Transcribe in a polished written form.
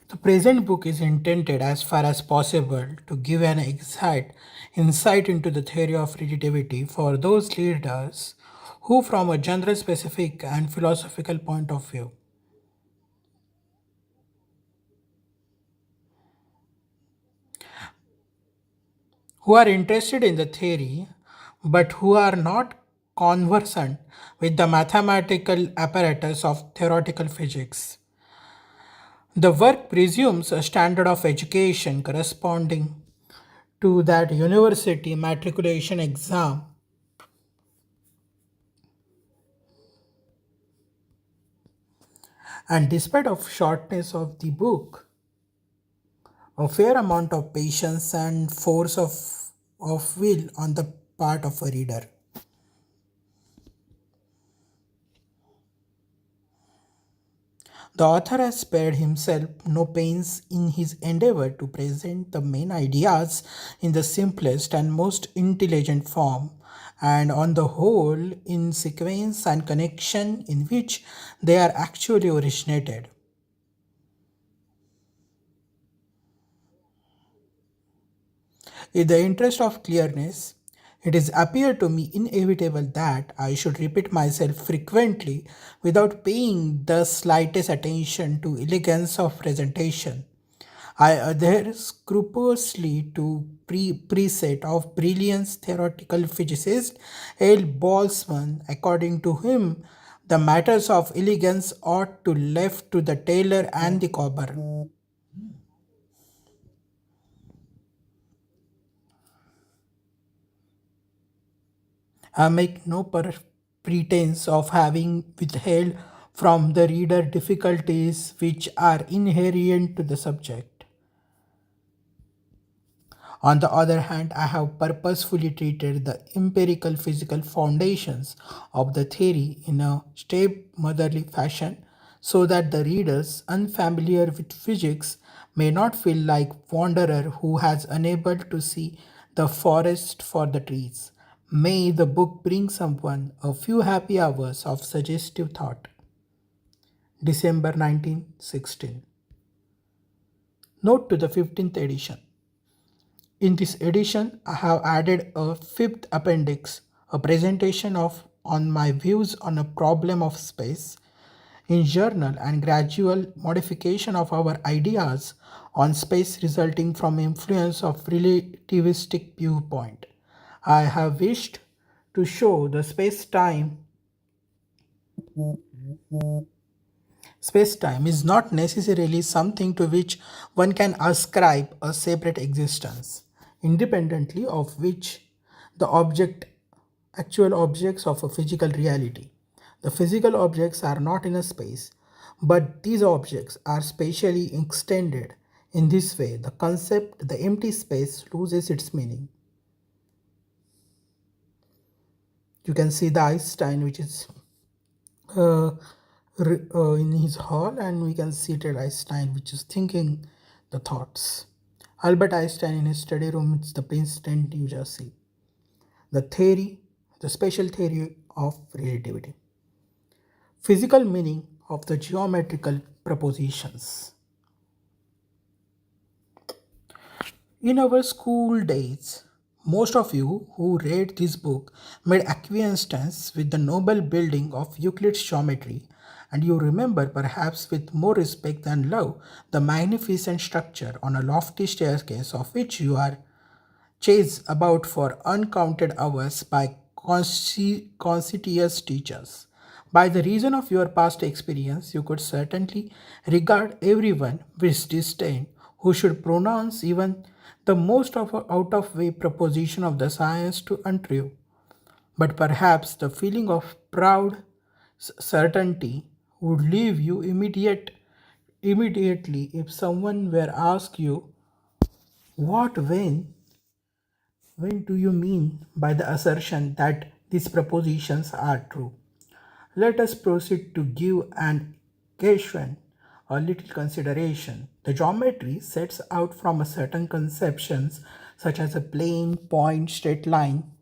The present book is intended as far as possible to give an insight into the theory of relativity for those readers who, from a general, specific, and philosophical point of view, who are interested in the theory but who are not conversant with the mathematical apparatus of theoretical physics. The work presumes a standard of education corresponding to that university matriculation exam, and despite of shortness of the book, a fair amount of patience and force of will on the part of a reader. The author has spared himself no pains in his endeavor to present the main ideas in the simplest and most intelligent form, and on the whole, in sequence and connection in which they are actually originated. In the interest of clearness, it is appear to me inevitable that I should repeat myself frequently without paying the slightest attention to elegance of presentation. I adhere scrupulously to precept of brilliant theoretical physicist L. Boltzmann, according to whom the matters of elegance ought to left to the tailor and the cobbler. I make no pretense of having withheld from the reader difficulties which are inherent to the subject. On the other hand, I have purposefully treated the empirical physical foundations of the theory in a step motherly fashion so that the readers unfamiliar with physics may not feel like wanderer who has unable to see the forest for the trees. May the book bring someone a few happy hours of suggestive thought. December 1916. Note to the 15th edition. In this edition, I have added a fifth appendix, a presentation of on my views on a problem of space in journal and gradual modification of our ideas on space resulting from influence of relativistic viewpoint. I have wished to show the space-time is not necessarily something to which one can ascribe a separate existence, independently of which the actual objects of a physical reality. The physical objects are not in a space, but these objects are spatially extended. In this way, the concept, the empty space, loses its meaning. You can see the Einstein, which is uh, in his hall, and we can see that Einstein, which is thinking the thoughts. Albert Einstein in his study room, it's the Princeton, New Jersey. The theory, the special theory of relativity. Physical meaning of the geometrical propositions. In our school days, most of you who read this book made acquaintance with the noble building of Euclid's geometry, and you remember perhaps with more respect than love the magnificent structure on a lofty staircase of which you are chased about for uncounted hours by conscientious teachers. By the reason of your past experience, you could certainly regard everyone with disdain who should pronounce even the most of out of way proposition of the science to untrue. But perhaps the feeling of proud certainty would leave you immediately if someone were asked you what when do you mean by the assertion that these propositions are true? Let us proceed to give an occasion a little consideration. The geometry sets out from a certain conceptions such as a plane, point, straight line,